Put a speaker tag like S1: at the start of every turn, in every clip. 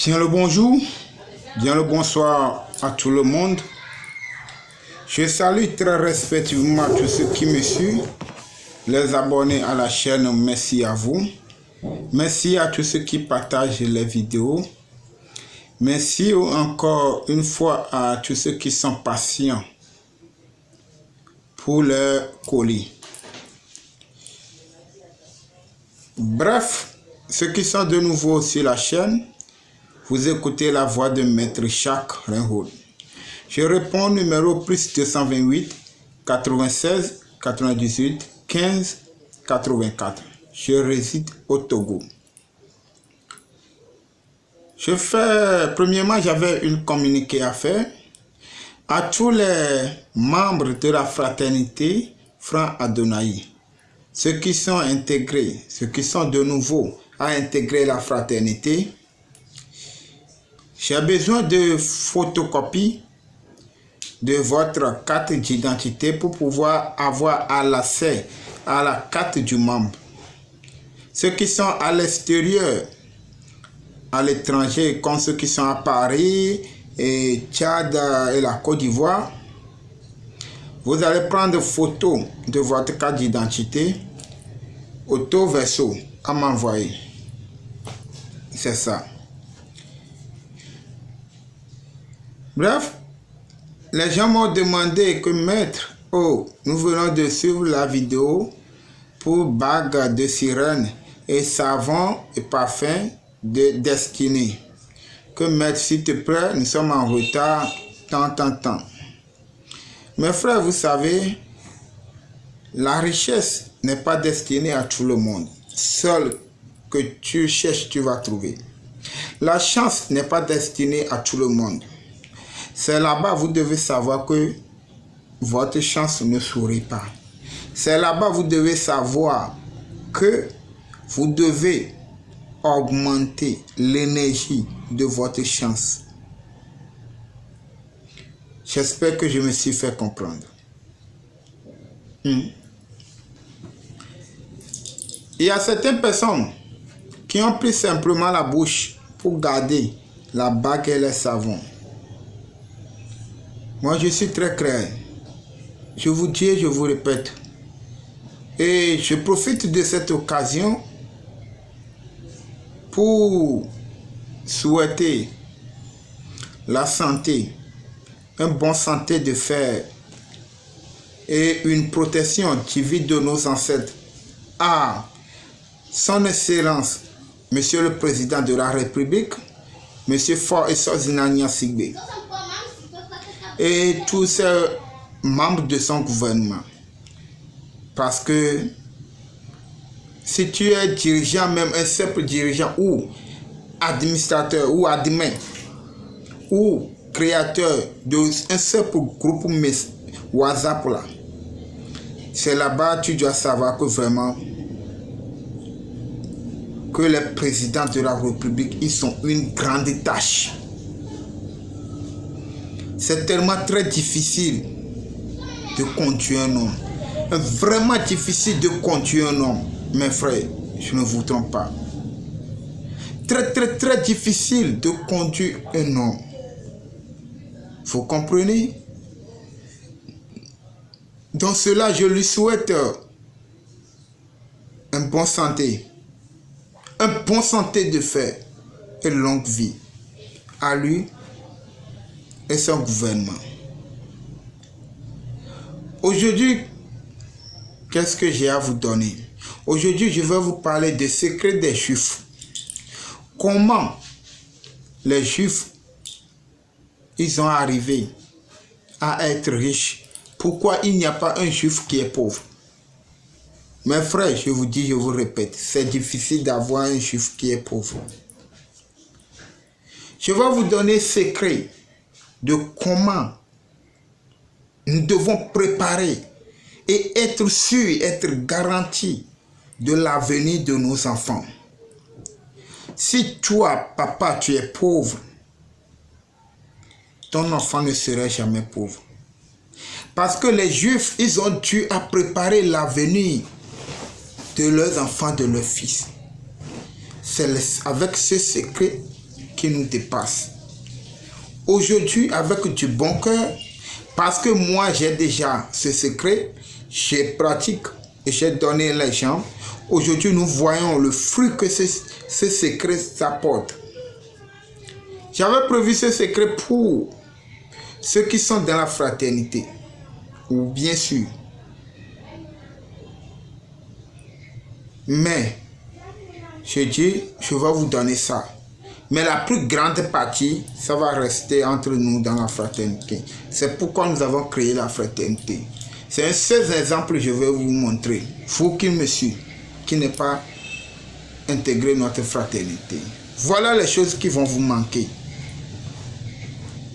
S1: Bien le bonjour, bien le bonsoir à tout le monde. Je salue très respectueusement tous ceux qui me suivent, les abonnés à la chaîne, merci à vous. Merci à tous ceux qui partagent les vidéos. Merci encore une fois à tous ceux qui sont patients pour leur colis. Bref, ceux qui sont de nouveau sur la chaîne, vous écoutez la voix de Maître Jacques Reinhold. Je réponds au numéro plus 228 96 98 15 84. Je réside au Togo. Premièrement, j'avais une communiqué à faire à tous les membres de la fraternité Franc Adonai. Ceux qui sont intégrés, ceux qui sont de nouveau à intégrer la fraternité. J'ai besoin de photocopies de votre carte d'identité pour pouvoir avoir l'accès à la carte du membre. Ceux qui sont à l'extérieur, à l'étranger, comme ceux qui sont à Paris, et Tchad et la Côte d'Ivoire, vous allez prendre photo de votre carte d'identité, auto verso à m'envoyer. C'est ça. Bref, les gens m'ont demandé que maître, nous venons de suivre la vidéo pour bague de sirène et savon et parfum de destinée. Que maître, s'il te plaît, nous sommes en retard, tant. Mes frères, vous savez, la richesse n'est pas destinée à tout le monde. Seul que tu cherches, tu vas trouver. La chance n'est pas destinée à tout le monde. C'est là-bas vous devez savoir que votre chance ne sourit pas. C'est là-bas vous devez savoir que vous devez augmenter l'énergie de votre chance. J'espère que je me suis fait comprendre. Il y a certaines personnes qui ont pris simplement la bouche pour garder la bague et le savon. Moi, je suis très clair. Je vous dis et je vous répète. Et je profite de cette occasion pour souhaiter la santé, un bon santé de fer et une protection divine de nos ancêtres à son Excellence, Monsieur le Président de la République, Monsieur Faure Essozinania Sigbe, et tous ces membres de son gouvernement. Parce que si tu es dirigeant, même un simple dirigeant ou administrateur ou admin ou créateur d'un simple groupe WhatsApp là, c'est là-bas tu dois savoir que vraiment que les présidents de la République, ils sont une grande tâche. C'est tellement très difficile de conduire un homme. Vraiment difficile de conduire un homme. Mes frères, je ne vous trompe pas. Très difficile de conduire un homme. Vous comprenez? Dans cela, je lui souhaite un bon santé. Un bon santé de fer et longue vie. À lui et son gouvernement. Aujourd'hui, qu'est-ce que j'ai à vous donner? Aujourd'hui, je vais vous parler des secrets des Juifs. Comment les Juifs, ils ont arrivé à être riches. Pourquoi il n'y a pas un Juif qui est pauvre? Mes frères, je vous dis, je vous répète, c'est difficile d'avoir un Juif qui est pauvre. Je vais vous donner secret de comment nous devons préparer et être sûrs, être garantis de l'avenir de nos enfants. Si toi, papa, tu es pauvre, ton enfant ne serait jamais pauvre. Parce que les Juifs, ils ont dû à préparer l'avenir de leurs enfants, de leurs fils. C'est avec ce secret qui nous dépasse. Aujourd'hui, avec du bon cœur, parce que moi j'ai déjà ce secret, j'ai pratique et j'ai donné les gens. Aujourd'hui, nous voyons le fruit que ce secret s'apporte. J'avais prévu ce secret pour ceux qui sont dans la fraternité. Ou bien sûr. Mais, je dis, je vais vous donner ça. Mais la plus grande partie, ça va rester entre nous dans la fraternité. C'est pourquoi nous avons créé la fraternité. C'est un seul exemple que je vais vous montrer. Vous qui me suivez, qui n'est pas intégré notre fraternité. Voilà les choses qui vont vous manquer.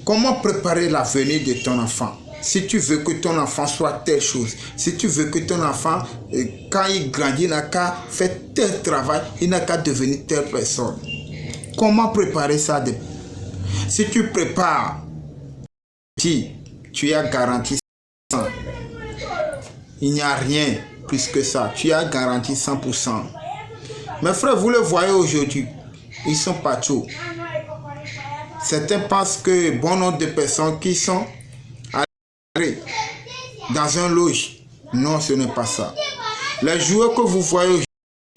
S1: Comment préparer l'avenir de ton enfant? Si tu veux que ton enfant soit telle chose, si tu veux que ton enfant, quand il grandit, il n'a qu'à faire tel travail, il n'a qu'à devenir telle personne. Comment préparer ça? Si tu prépares, tu as garanti 100%. Il n'y a rien plus que ça. Tu as garanti 100%. Mes frères, vous le voyez aujourd'hui, ils sont partout. Certains pensent que bon nombre de personnes qui sont dans un loge. Non, ce n'est pas ça. Les joueurs que vous voyez aujourd'hui,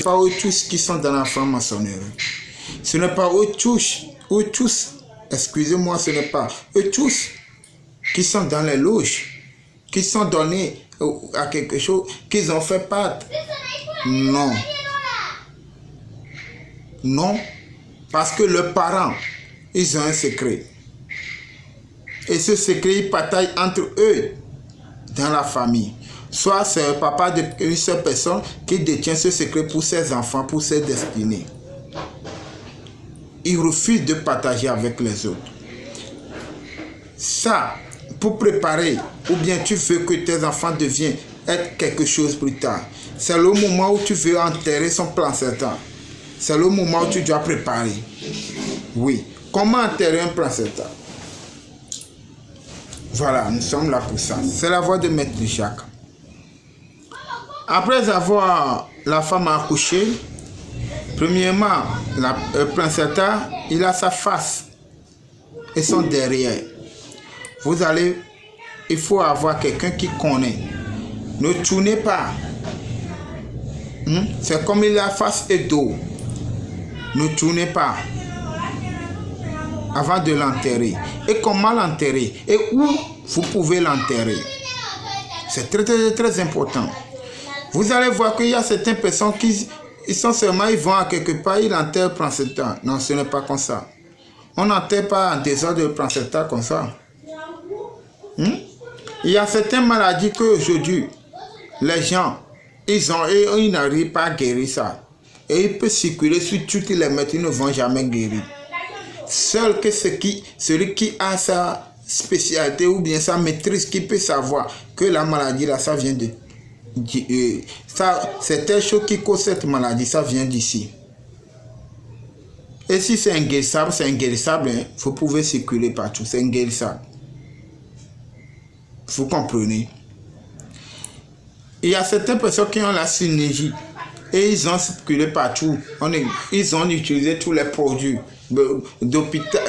S1: ce n'est pas eux tous qui sont dans la franc-maçonnerie. Ce n'est pas eux tous, excusez-moi, ce n'est pas eux tous qui sont dans les loges, qui sont donnés à quelque chose, qu'ils ont fait part. Non. Non, parce que leurs parents, ils ont un secret. Et ce secret, ils partagent entre eux dans la famille. Soit c'est un papa d'une seule personne qui détient ce secret pour ses enfants, pour ses destinées. Il refuse de partager avec les autres. Ça, pour préparer, ou bien tu veux que tes enfants deviennent être quelque chose plus tard. C'est le moment où tu veux enterrer son plan certain. C'est le moment où tu dois préparer. Oui. Comment enterrer un plan certain? Voilà, nous sommes là pour ça. C'est la voix de Maître Jacques. Après avoir la femme accouché, premièrement, le placenta, il a sa face et son derrière. Il faut avoir quelqu'un qui connaît. Ne tournez pas. C'est comme il a face et dos. Ne tournez pas avant de l'enterrer. Et comment l'enterrer? Et où vous pouvez l'enterrer? C'est très, très, très important. Vous allez voir qu'il y a certaines personnes qui ils vont à quelque part, ils enterrent, prennent ce temps. Non, ce n'est pas comme ça. On n'enterre pas en désordre de prendre ce temps comme ça. Il y a certaines maladies qu'aujourd'hui, les gens, ils n'arrivent pas à guérir ça. Et il peut circuler sur toutes les médecins, ils ne vont jamais guérir. Seul que celui qui a sa spécialité ou bien sa maîtrise, qui peut savoir que la maladie là, ça vient de... c'est telle chose qui cause cette maladie, ça vient d'ici. Et si c'est inguérissable, c'est inguérissable. Hein? Vous pouvez circuler partout, c'est inguérissable. Vous comprenez? Il y a certaines personnes qui ont la synergie et ils ont circulé partout. Ils ont utilisé tous les produits d'hôpital,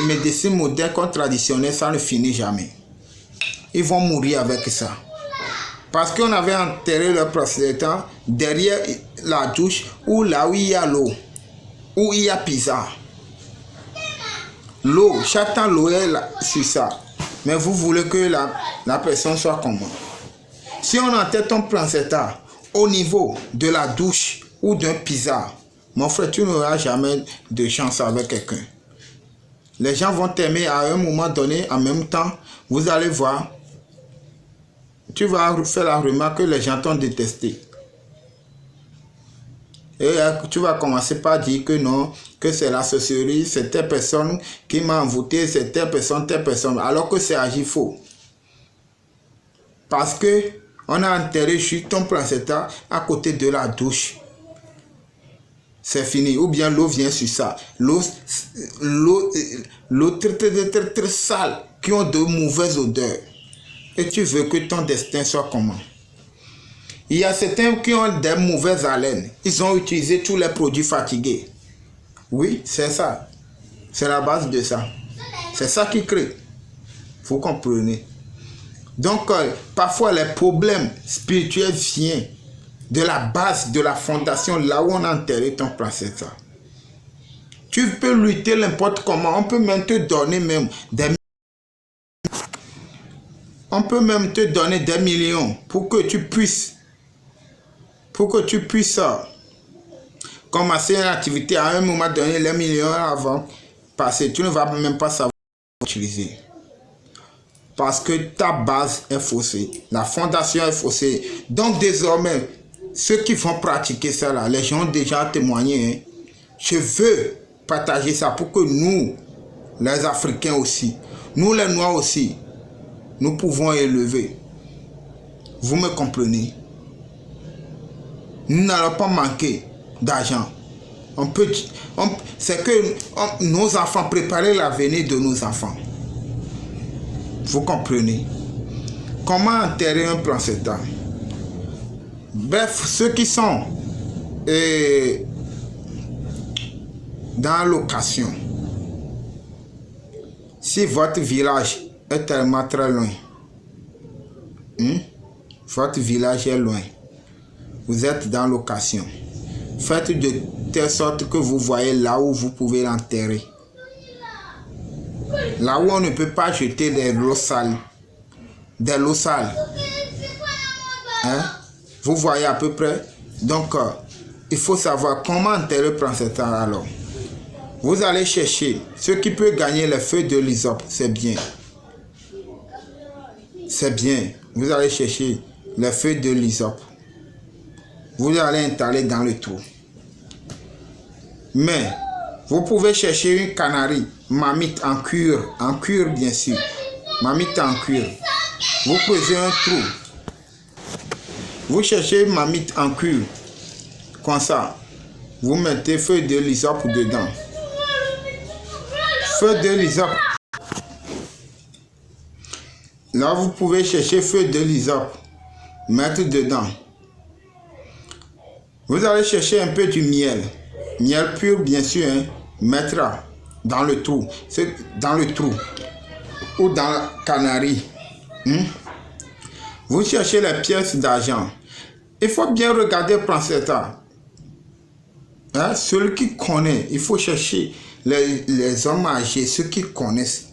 S1: médecine moderne comme traditionnelle, ça ne finit jamais. Ils vont mourir avec ça. Parce qu'on avait enterré leur placenta derrière la douche ou là où il y a l'eau, où il y a pizza. L'eau, chaque temps l'eau est là, sur ça. Mais vous voulez que la personne soit comment? Si on enterre ton placenta au niveau de la douche ou d'un pizza, mon frère, tu n'auras jamais de chance avec quelqu'un. Les gens vont t'aimer à un moment donné, en même temps, vous allez voir, tu vas faire la remarque que les gens t'ont détesté. Et tu vas commencer par dire que non, que c'est la sorcellerie, c'est telle personne qui m'a envoûté, c'est telle personne, alors que c'est agi faux. Parce que on a enterré juste ton placenta à côté de la douche. C'est fini. Ou bien l'eau vient sur ça. L'eau très sale, qui ont de mauvaises odeurs. Et tu veux que ton destin soit comment? Il y a certains qui ont des mauvaises haleines. Ils ont utilisé tous les produits fatigués. Oui, c'est ça. C'est la base de ça. C'est ça qui crée. Vous comprenez? Donc, parfois, les problèmes spirituels viennent de la base, de la fondation, là où on a enterré ton placenta. Tu peux lutter n'importe comment. On peut même te donner même des millions pour que tu puisses commencer une activité à un moment donné, les millions avant, parce que tu ne vas même pas savoir utiliser. Parce que ta base est faussée, la fondation est faussée. Donc désormais, ceux qui vont pratiquer ça là, les gens ont déjà témoigné. Je veux partager ça pour que nous, les Africains aussi, nous les Noirs aussi, nous pouvons élever. Vous me comprenez? Nous n'allons pas manquer d'argent. C'est que nos enfants, préparer l'avenir de nos enfants. Vous comprenez? Comment enterrer un placenta? Bref, ceux qui sont dans location, si votre village est tellement très loin, votre village est loin, vous êtes dans location, faites de telle sorte que vous voyez là où vous pouvez l'enterrer. Là où on ne peut pas jeter des lots sales. Des lots sales. Hein? Vous voyez à peu près. Donc, il faut savoir comment enterrer le placenta alors. Vous allez chercher ce qui peut gagner les feuilles de l'hysope. C'est bien. C'est bien. Vous allez chercher les feuilles de l'hysope. Vous allez installer dans le trou. Mais, vous pouvez chercher une canarie, mamite en cuir bien sûr. Mamite en cuir. Vous creusez un trou. Vous cherchez une mamite en cuir. Comme ça. Vous mettez feuille de l'hysope dedans. Feuille de l'hysope. Là, vous pouvez chercher feuille de l'hysope. Mettre dedans. Vous allez chercher un peu du miel. Miel pur, bien sûr, hein, mettre dans le trou. C'est dans le trou. Ou dans la canarie. Vous cherchez les pièces d'argent. Il faut bien regarder le placenta. Hein, celui qui connaît, il faut chercher les hommes âgés, ceux qui connaissent.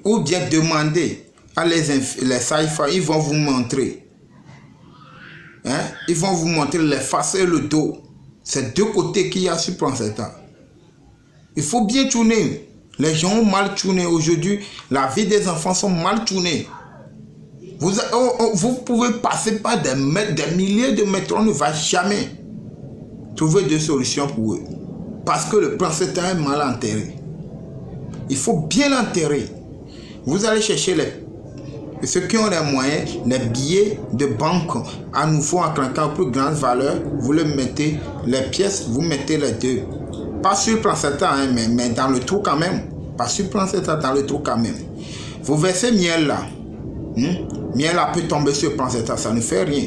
S1: Ou bien demander à les sages-femmes, ils vont vous montrer. Hein, ils vont vous montrer les faces et le dos. C'est deux côtés qu'il y a sur le placenta. Il faut bien tourner. Les gens ont mal tourné aujourd'hui. La vie des enfants sont mal tournées. Vous pouvez passer par des mètres, des milliers de mètres. On ne va jamais trouver de solution pour eux. Parce que le placenta est mal enterré. Il faut bien l'enterrer. Vous allez chercher ceux qui ont les moyens, les billets de banque à nouveau en craquant plus grande valeur. Vous les mettez, les pièces, vous mettez les deux. Pas sur le placenta, hein, mais dans le trou quand même. Pas sur le placenta, dans le trou quand même. Vous versez miel là. Miel là peut tomber sur le placenta, ça ne fait rien.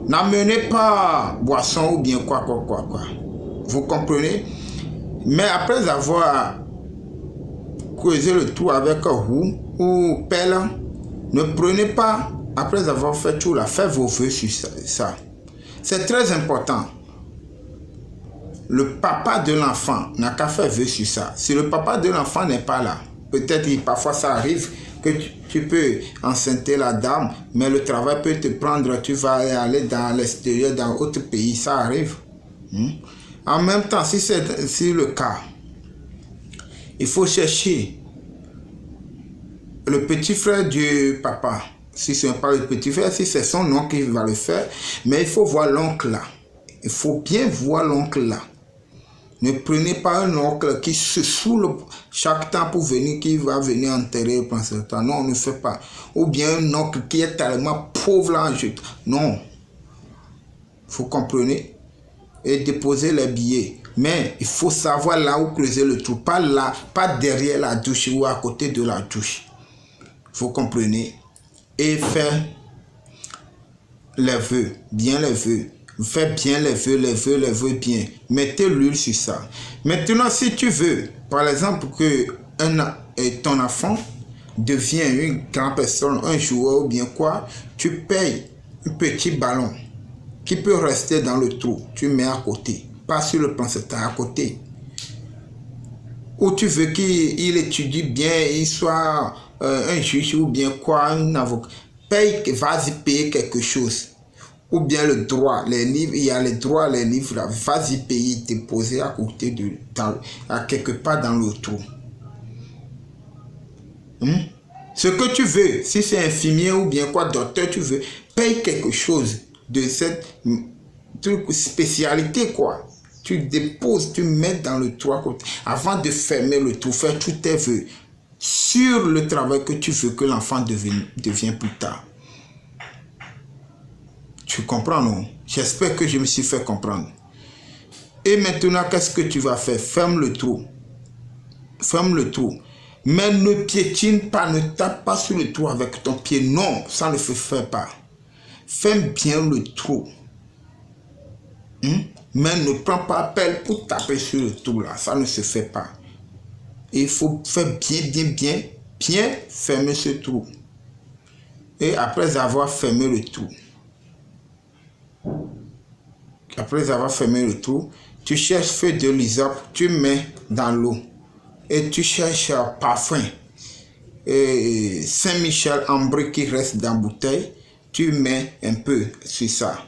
S1: N'amenez pas boisson ou bien quoi. Vous comprenez? Mais après avoir creusé le trou avec roue ou pelle, ne prenez pas, après avoir fait tout là, faites vos vœux sur ça. C'est très important. Le papa de l'enfant n'a qu'à faire vœu sur ça. Si le papa de l'enfant n'est pas là, peut-être parfois ça arrive que tu peux enceinter la dame, mais le travail peut te prendre, tu vas aller dans l'extérieur, dans autre pays, ça arrive. En même temps, si c'est le cas, il faut chercher le petit frère du papa. Si ce n'est pas le petit frère, si c'est son oncle qui va le faire, mais il faut voir l'oncle là. Il faut bien voir l'oncle là. Ne prenez pas un oncle qui se saoule chaque temps pour venir, qui va venir enterrer le placenta. Non, on ne fait pas. Ou bien un oncle qui est tellement pauvre là. Non. Vous comprenez? Et déposer les billets. Mais il faut savoir là où creuser le trou. Pas là, pas derrière la douche ou à côté de la douche. Vous comprenez? Et faire les vœux, bien les vœux. Fais bien les vœux bien. Mettez l'huile sur ça. Maintenant, si tu veux, par exemple, que ton enfant devient une grande personne, un joueur ou bien quoi, tu payes un petit ballon qui peut rester dans le trou. Tu mets à côté. Pas sur le placenta, à côté. Ou tu veux qu'il étudie bien, il soit un juge ou bien quoi, un avocat. Vas-y payer quelque chose. Ou bien le droit, les livres, il y a les droits, les livres là. Vas-y payer, déposer à côté à quelque part dans le trou. Ce que tu veux, si c'est infirmier ou bien quoi, docteur, tu veux, paye quelque chose de cette spécialité quoi. Tu déposes, tu mets dans le trou à côté. Avant de fermer le trou, faire tous tes vœux sur le travail que tu veux que l'enfant devienne plus tard. Tu comprends, non? J'espère que je me suis fait comprendre. Et maintenant, qu'est-ce que tu vas faire? Ferme le trou. Ferme le trou. Mais ne piétine pas, ne tape pas sur le trou avec ton pied. Non, ça ne se fait pas. Ferme bien le trou. Mais ne prends pas pelle pour taper sur le trou là. Ça ne se fait pas. Il faut faire bien fermer ce trou. Et après avoir fermé le trou, tu cherches feuille de l'hysope, tu mets dans l'eau. Et tu cherches parfum. Et Saint-Michel ambré qui reste dans la bouteille, tu mets un peu sur ça.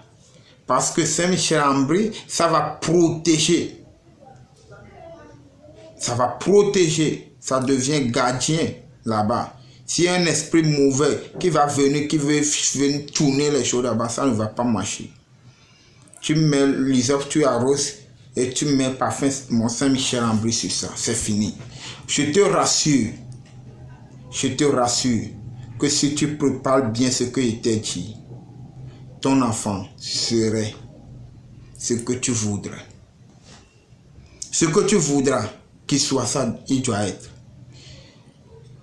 S1: Parce que Saint-Michel ambré, ça va protéger. Ça va protéger. Ça devient gardien là-bas. S'il y a un esprit mauvais qui va venir, qui veut venir tourner les choses là-bas, ça ne va pas marcher. Tu mets l'hysope, tu arroses et tu mets parfum mon Saint-Michel ambré sur ça. C'est fini. Je te rassure que si tu prépares bien ce que je t'ai dit, ton enfant serait ce que tu voudrais. Ce que tu voudras qu'il soit, ça, il doit être.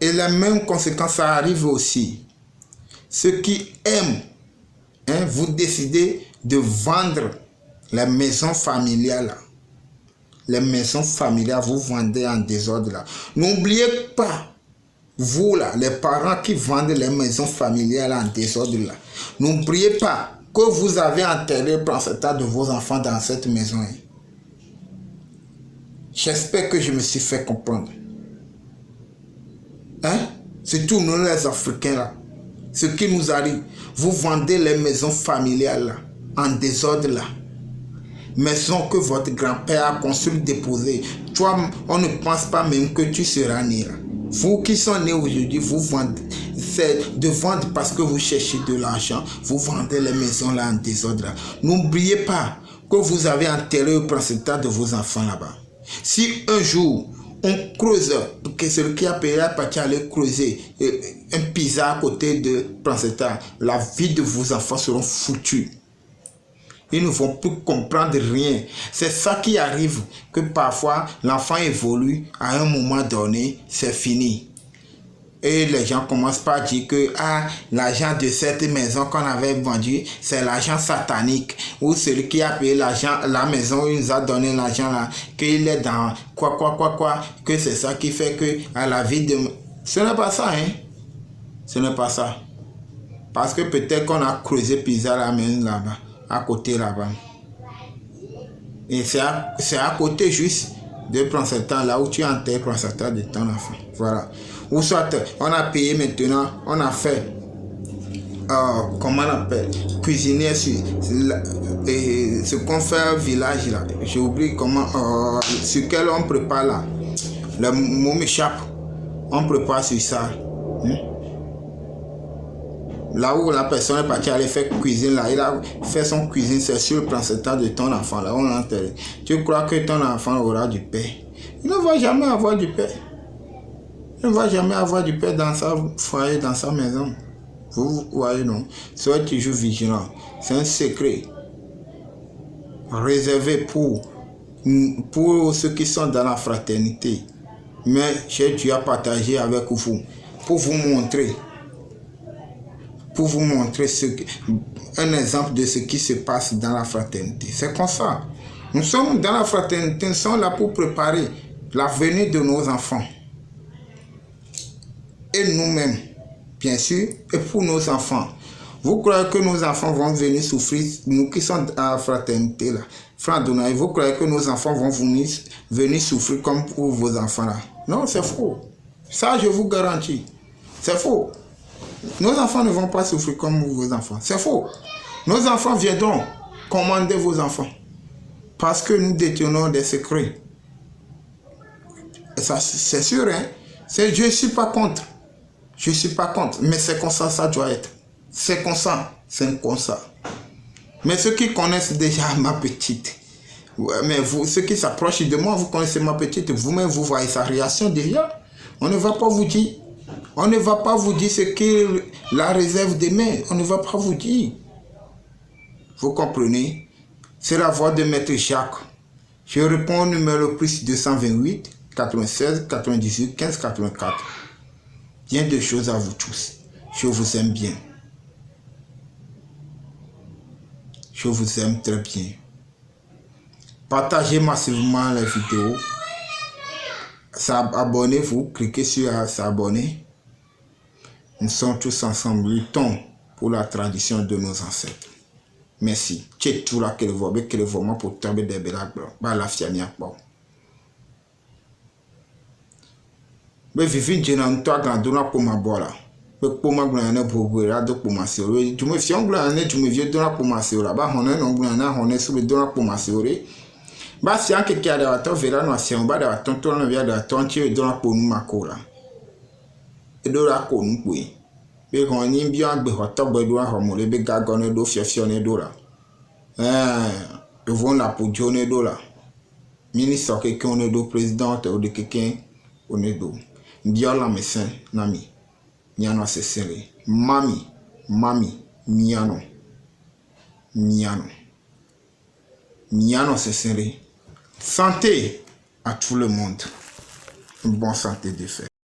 S1: Et la même conséquence, ça arrive aussi. Ceux qui aiment, vous décidez de vendre les maisons familiales. Les maisons familiales, vous vendez en désordre là. N'oubliez pas, vous là, les parents qui vendent les maisons familiales en désordre là. N'oubliez pas que vous avez enterré le placenta de vos enfants dans cette maison. J'espère que je me suis fait comprendre. C'est tout nous les Africains là. Ce qui nous arrive, vous vendez les maisons familiales là, en désordre là. Maison que votre grand-père a construit, déposée. Toi, on ne pense pas même que tu seras né là. Vous qui sont nés aujourd'hui, vous vendez. C'est de vendre parce que vous cherchez de l'argent. Vous vendez les maisons là en désordre là. N'oubliez pas que vous avez enterré le placenta de vos enfants là-bas. Si un jour, on creuse, que celui qui a payé à partir aller creuser un pizza à côté de placenta, la vie de vos enfants seront foutus. Ils ne vont plus comprendre rien. C'est ça qui arrive, que parfois l'enfant évolue, à un moment donné, c'est fini. Et les gens commencent par dire que l'argent de cette maison qu'on avait vendue, c'est l'argent satanique. Ou celui qui a payé l'argent, la maison, il nous a donné l'argent là, qu'il est dans quoi, que c'est ça qui fait que à la vie de... Ce n'est pas ça, Ce n'est pas ça. Parce que peut-être qu'on a creusé pizza la maison là-bas. À côté là-bas. Et c'est à côté juste de prendre ce temps là où tu enterres prendre ce temps de ton enfant. Voilà. Ou soit on a payé maintenant, on a fait comment on appelle, cuisiner sur ce qu'on fait au village là. J'ai oublié comment, sur quel on prépare là. Le mot m'échappe. On prépare sur ça. Là où la personne est partie aller faire cuisine, là, il a fait son cuisine, c'est sur le placenta de ton enfant, là, on l'a enterré. Tu crois que ton enfant aura du pain? Il ne va jamais avoir du pain. Il ne va jamais avoir du pain dans sa foyer, dans sa maison. Vous voyez, non? Soyez toujours vigilant. C'est un secret réservé pour ceux qui sont dans la fraternité. Mais j'ai dû partager avec vous, pour vous montrer ce que un exemple de ce qui se passe dans la fraternité. C'est comme ça. Nous sommes dans la fraternité, nous sommes là pour préparer l'avenir de nos enfants. Et nous-mêmes, bien sûr, et pour nos enfants. Vous croyez que nos enfants vont venir souffrir, nous qui sommes dans la fraternité là, Frère Donaï, vous croyez que nos enfants vont venir souffrir comme pour vos enfants là? Non, c'est faux. Ça, je vous garantis. C'est faux. Nos enfants ne vont pas souffrir comme vos enfants. C'est faux. Nos enfants viendront commander vos enfants. Parce que nous détenons des secrets. Et ça, c'est sûr, hein. Je ne suis pas contre. Je ne suis pas contre. Mais c'est comme ça, ça doit être. C'est comme ça. C'est comme ça. Mais ceux qui connaissent déjà ma petite, mais vous, ceux qui s'approchent de moi, vous connaissez ma petite, vous-même, vous voyez sa réaction déjà. On ne va pas vous dire. On ne va pas vous dire ce qui la réserve demain. On ne va pas vous dire. Vous comprenez? C'est la voix de Maître Jacques. Je réponds au numéro plus 228 96 98 15 84. Bien de choses à vous tous. Je vous aime bien. Je vous aime très bien. Partagez massivement les vidéos. Abonnez-vous, cliquez sur s'abonner. Nous sommes tous ensemble, luttons pour la tradition de nos ancêtres. Merci. Tchè tout là que le voit pour tomber des belacs. Bah la fiamia bon. Mais vivin jenan toi grandona pour ma bola. Mais pour ma grandana pour do pour ma sœur. Tu me fions grandana tu me viens dona pour ma sœur. Bah on est non grandana on est sur le dona pour ma sœur. Bah si un qui a de ton verra no si on ba de ton ton via de ton tu dona pour nous makola. Et de la ko nous oui. Mais on y bien be hoto be do ha mo le be gagone do fiafione do la. Vont la pour Johnny Dola. Ministre quelqu'un on est do présidente ou de quelqu'un on est do. Biola médecin nami. Miano se serré. Mami miano. Miano se serré. Santé à tout le monde. Bonne santé de fait.